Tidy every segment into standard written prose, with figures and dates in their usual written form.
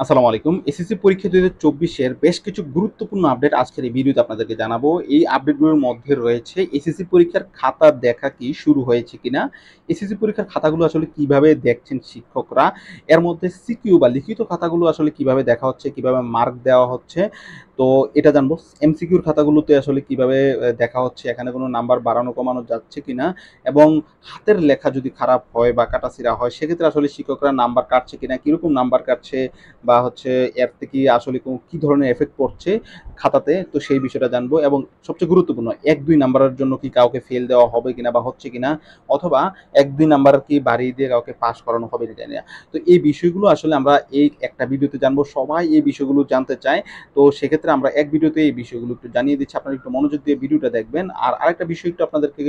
আসসালামু আলাইকুম। এসএসসি পরীক্ষা ২০২৪ এর বেশ কিছু গুরুত্বপূর্ণ আপডেট আজকের এই ভিডিওতে আপনাদেরকে জানাবো। এই আপডেটগুলোর মধ্যে রয়েছে এসএসসি পরীক্ষার খাতা দেখা কি শুরু হয়েছে কিনা? এসএসসি পরীক্ষার খাতাগুলো আসলে কিভাবে দেখছেন শিক্ষকরা? এর মধ্যে সিকিউ বা লিখিত খাতাগুলো আসলে কিভাবে দেখা হচ্ছে, কিভাবে মার্ক দেওয়া হচ্ছে? তো এটা জানবো। এমসিকিউর খাতাগুলোতে আসলে কিভাবে দেখা হচ্ছে, এখানে কোনো নাম্বার বাড়ানো কমানো যাচ্ছে কিনা? এবং হাতের লেখা যদি খারাপ হয় বা কাটাছেঁড়া হয় সেক্ষেত্রে আসলে শিক্ষকরা নাম্বার কাটছে কিনা, কিরকম নাম্বার কাটছে? বা হচ্ছে এর থেকে আসলে কি ধরনের এফেক্ট পড়ছে খাতাতে, তো সেই বিষয়টা জানবো। এবং সবচেয়ে গুরুত্বপূর্ণ ১-২ নাম্বারের জন্য কি কাউকে ফেল দেওয়া হবে কিনা বা হচ্ছে কিনা, অথবা ১-২ নাম্বার কি বাড়িয়ে দিয়ে কাউকে পাস করানো হবে কিনা। তো এই বিষয়গুলো আসলে আমরা এই একটা ভিডিওতে জানবো। সবাই এই বিষয়গুলো জানতে চায়। তো সেক্ষেত্রে আমরা এক ভিডিওতে এই বিষয়গুলো একটু জানিয়ে দিচ্ছি। আপনারা একটু মনোযোগ দিয়ে ভিডিওটা দেখবেন। আর আরেকটা বিষয় একটু আপনাদেরকে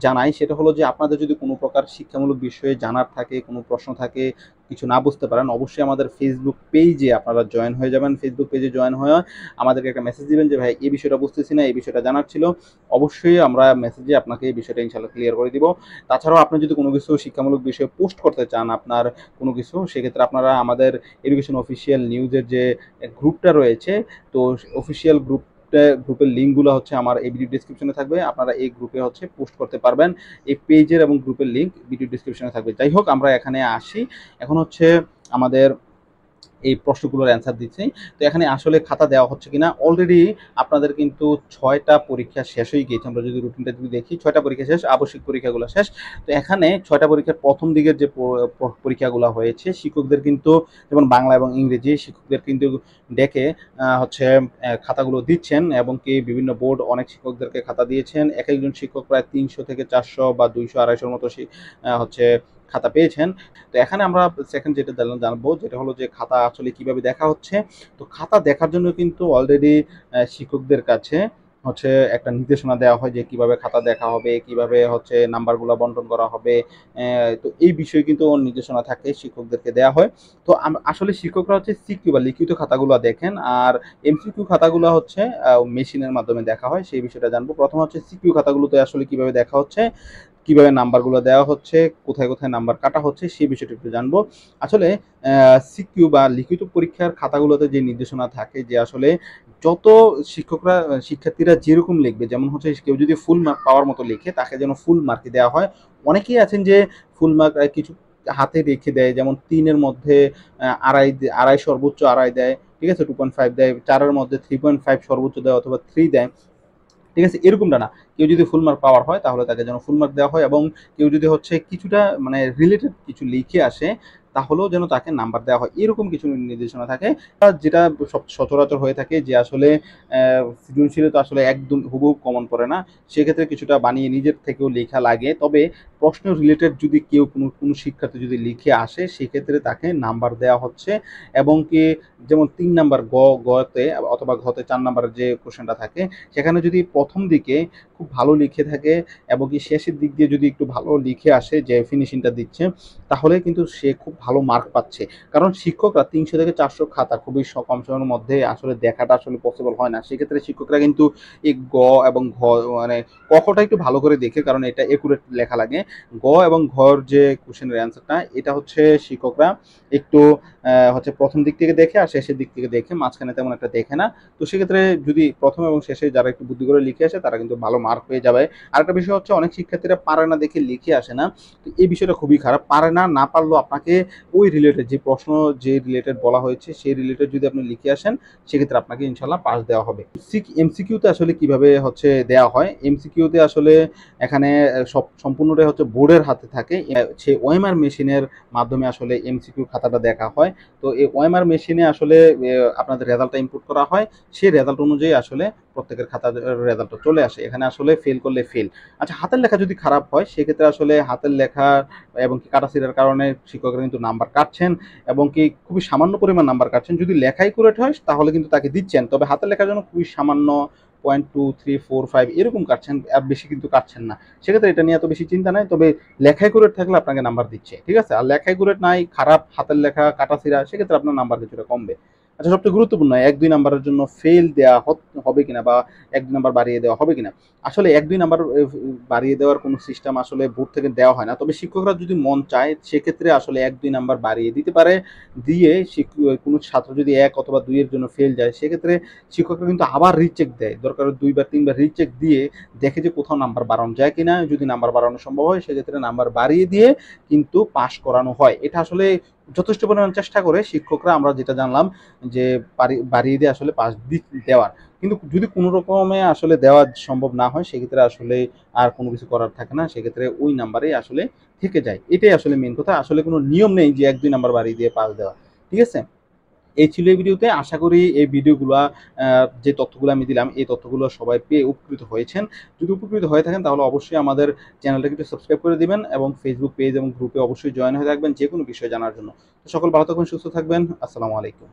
জানাই, সেটা হলো যে আপনাদের যদি কোনো প্রকার শিক্ষামূলক বিষয়ে জানার থাকে, কোনো প্রশ্ন থাকে, কিছু না বুঝতে পারেন, অবশ্যই আমাদের ফেসবুক পেজে আপনারা জয়েন হয়ে যাবেন। ফেসবুক পেজে জয়েন হয়ে আমাদেরকে একটা মেসেজ দিবেন যে ভাই এই বিষয়টা বুঝতেছি না, এই বিষয়টা জানার ছিল। অবশ্যই আমরা মেসেজে আপনাকে এই বিষয়টা ইনশাল্লাহ ক্লিয়ার করে দিব। তাছাড়াও আপনি যদি কোনো কিছু শিক্ষামূলক বিষয়ে পোস্ট করতে চান, আপনার কোনো কিছু, সেক্ষেত্রে আপনারা আমাদের এডুকেশন অফিসিয়াল নিউজের যে গ্রুপটা রয়েছে, তো অফিসিয়াল গ্রুপের লিঙ্কগুলো হচ্ছে আমার এই ভিডিও ডিসক্রিপশনে থাকবে। আপনারা এই গ্রুপে হচ্ছে পোস্ট করতে পারবেন। এই পেজের এবং গ্রুপের লিঙ্ক ভিডিও ডিসক্রিপশনে থাকবে। যাই হোক, আমরা এখানে আসি। এখন হচ্ছে আমাদের এই প্রশ্নগুলোর অ্যান্সার দিচ্ছি। তো এখানে আসলে খাতা দেওয়া হচ্ছে কিনা। অলরেডি আপনাদের কিন্তু ৬টা পরীক্ষা শেষ হয়ে গিয়েছে। আমরা যদি রুটিনটা যদি দেখি, ৬টা পরীক্ষা শেষ, আবশ্যিক পরীক্ষাগুলো শেষ। তো এখানে ৬টা পরীক্ষার প্রথম দিকের যে পরীক্ষাগুলো হয়েছে, শিক্ষকদের কিন্তু যেমন বাংলা এবং ইংরেজি শিক্ষকদের কিন্তু ডেকে হচ্ছে খাতাগুলো দিচ্ছেন, এবং কি বিভিন্ন বোর্ড অনেক শিক্ষকদেরকে খাতা দিয়েছেন। একেকজন শিক্ষক প্রায় ৩০০ থেকে ৪০০ বা ২০০-২৫০ মতো হচ্ছে খাতা পেয়েছেন। তো এখানে আমরা সেকেন্ড যেটা জানবো, যেটা হলো যে খাতা আসলে কিভাবে দেখা হচ্ছে। তো খাতা দেখার জন্য কিন্তু অলরেডি শিক্ষকদের কাছে হচ্ছে একটা নির্দেশনা দেওয়া হয় যে কিভাবে খাতা দেখা হবে, কিভাবে হচ্ছে নাম্বারগুলো বন্টন করা হবে। তো এই বিষয়ে কিন্তু নির্দেশনা থাকে, শিক্ষকদেরকে দেওয়া হয়। তো আসলে শিক্ষকরা হচ্ছে সিকিউ বা লিখিত খাতাগুলো দেখেন, আর এমসিকিউ খাতাগুলো হচ্ছে মেশিনের মাধ্যমে দেখা হয়। সেই বিষয়টা জানবো। প্রথম হচ্ছে সিকিউ খাতাগুলোতে আসলে কিভাবে দেখা হচ্ছে, কিভাবে নাম্বারগুলো দেওয়া হচ্ছে, কোথায় কোথায় নাম্বার কাটা হচ্ছে, সেই বিষয়টা একটু জানবো। আসলে সিকিউ বা লিখিত পরীক্ষার খাতাগুলোতে যে নির্দেশনা থাকে যে আসলে যত শিক্ষার্থীরা যেরকম লিখবে, যেমন হচ্ছে কেউ যদি ফুল মার্ক পাওয়ার মতো লিখে তাকে যেন ফুল মার্কই দেওয়া হয়। অনেকেই আছেন যে ফুল মার্ক কিছু হাতে রেখে দেয়, যেমন ৩ এর মধ্যে আড়াই সর্বোচ্চ আড়াই দেয়, ঠিক আছে, 2.5 দেয়, 4 এর মধ্যে 3.5 সর্বোচ্চ দেয় অথবা 3 দেয়, ঠিক আছে, এরকমটা না। কেউ যদি ফুল মার্ক পাওয়ার হয় তাহলে তাকে যেন ফুল মার্ক দেওয়া হয়, এবং কেউ যদি হচ্ছে কিছুটা মানে রিলেটেড কিছু লিখে আসে তাহলেও যেন তাকে নাম্বার দেওয়া হয়, এরকম কিছু নির্দেশনা থাকে। আর যেটা সচরাচর হয়ে থাকে যে আসলে সৃজনশীলতা আসলে একদম হুবহু কমন পড়ে না, সেক্ষেত্রে কিছুটা বানিয়ে নিজের থেকেও লেখা লাগে। তবে প্রশ্ন রিলেটেড যদি কেউ কোনো শিক্ষার্থী যদি লিখে আসে সেক্ষেত্রে তাকে নাম্বার দেওয়া হচ্ছে। এবং কি যেমন ৩ নাম্বার গতে অথবা ঘতে ৪ নাম্বারের যে কোশ্চেনটা থাকে, সেখানে যদি প্রথম দিকে খুব ভালো লিখে থাকে এবং কি শেষের দিক দিয়ে যদি একটু ভালো লিখে আসে যে ফিনিশিংটা দিচ্ছে, তাহলে কিন্তু সে খুব ভালো মার্ক পাচ্ছে। কারণ শিক্ষকরা ৩০০ থেকে ৪০০ খাতা খুবই কম সময়ের মধ্যে আসলে দেখাটা আসলে পসিবল হয় না। সেক্ষেত্রে শিক্ষকরা কিন্তু এই এবং মানে কখটা একটু ভালো করে দেখে, কারণ এটা একুরেট লেখা লাগে। এবং ঘর যে কোশ্চেনের অ্যান্সারটা, এটা হচ্ছে শিক্ষকরা একটু হচ্ছে প্রথম দিক থেকে দেখে আর শেষের দিক থেকে দেখে, মাঝখানে তেমন একটা দেখে না। তো সেক্ষেত্রে যদি প্রথম এবং শেষে যারা একটু বুদ্ধি করে লিখে আসে তারা কিন্তু ভালো মার্ক পেয়ে যাবে। আরেকটা বিষয় হচ্ছে অনেক শিক্ষার্থীরা পারে না দেখে লিখে আসে না। তো এই বিষয়টা খুবই খারাপ। পারে না, না পারলেও আপনাকে ওই রিলেটেড যে প্রশ্ন যে রিলেটেড বলা হয়েছে সেই রিলেটেড যদি আপনি লিখে আসেন, সেক্ষেত্রে আপনাকে ইনশাল্লাহ পাস দেওয়া হবে। এমসিকিউতে আসলে কিভাবে হচ্ছে দেওয়া হয়, এমসিকিউতে আসলে এখানে সম্পূর্ণটাই হচ্ছে বোর্ডের হাতে থাকে। সে ওএমআর মেশিনের মাধ্যমে আসলে এমসিকিউ খাতাটা দেখা হয়। তো এই ওএমআর মেশিনে আসলে আপনাদের রেজাল্টটা ইনপুট করা হয়। সেই রেজাল্ট অনুযায়ী আসলে প্রত্যেকের খাতার রেজাল্টটা চলে আসে। এখানে আসলে ফেল করলে ফেল। আচ্ছা, হাতের লেখা যদি খারাপ হয় সেক্ষেত্রে আসলে হাতের লেখা এবং কি কাটাছেঁড়ার কারণে শিক্ষকরা কিন্তু নাম্বার কাটছেন, এবং কি খুবই সামান্য পরিমাণ নাম্বার কাটছেন। যদি লেখা একুরেট হয় তাহলে কিন্তু তাকে দিচ্ছেন। তবে হাতের লেখার জন্য খুবই সামান্য 0.2, 3, 4, 5 এরকম কাটছেন, আর বেশি কিন্তু কাটছেন না। সেক্ষেত্রে এটা নিয়ে এত বেশি চিন্তা নাই। তবে লেখা একুরেট থাকলে আপনাকে নাম্বার দিচ্ছে, ঠিক আছে। আর লেখা একুরেট নাই, খারাপ হাতের লেখা, কাটাছেঁড়া, সেক্ষেত্রে আপনার নাম্বার কিছুটা কমবে। আচ্ছা, সবচেয়ে গুরুত্বপূর্ণ ১-২ নাম্বারের জন্য ফেল দেয়া হবে কিনা বা ১-২ নাম্বার বাড়িয়ে দেওয়া হবে কিনা? আসলে ১-২ নাম্বার বাড়িয়ে দেওয়ার কোনো সিস্টেম আসলে বোর্ড থেকে দেওয়া হয় না। তবে শিক্ষকরা যদি মন চায় সেক্ষেত্রে আসলে ১-২ নাম্বার বাড়িয়ে দিতে পারে। দিয়ে কোনো ছাত্র যদি ১ অথবা ২ এর জন্য ফেল যায় সেক্ষেত্রে শিক্ষকরা কিন্তু আবার রিচেক দেয়। দরকার হলে ২ বার ৩ বার রিচেক দিয়ে দেখে যে কোথাও নাম্বার বাড়ানো যায় কিনা। যদি নাম্বার বাড়ানো সম্ভব হয় সেক্ষেত্রে নাম্বার বাড়িয়ে দিয়ে কিন্তু পাস করানো হয়। এটা আসলে যথেষ্ট পরিমাণ চেষ্টা করে শিক্ষকরা, আমরা যেটা জানলাম যে বাড়িয়ে দিয়ে আসলে পাস দেওয়ার। কিন্তু যদি কোনো রকমে আসলে দেওয়া সম্ভব না হয় সেক্ষেত্রে আসলে আর কোনো কিছু করার থাকে না। সেক্ষেত্রে ওই নাম্বারেই আসলে থেকে যায়। এটাই আসলে মেইন কথা। আসলে কোনো নিয়ম নেই যে ১-২ নাম্বার বাড়িয়ে দিয়ে পাস দেওয়া। ঠিক আছে? এই ছিল এই ভিডিওতে। আশা করি এই ভিডিওগুলা যে তথ্যগুলো আমি দিলাম, এই তথ্যগুলো সবাই পেয়ে উপকৃত হয়েছেন। যদি উপকৃত হয়ে থাকেন তাহলে অবশ্যই আমাদের চ্যানেলটাকে একটু সাবস্ক্রাইব করে দিবেন এবং Facebook পেজ এবং গ্রুপে অবশ্যই জয়েন হয়ে থাকবেন যেকোনো বিষয় জানার জন্য। তো সকল ভালো থাকবেন, সুস্থ থাকবেন। আসসালামু আলাইকুম।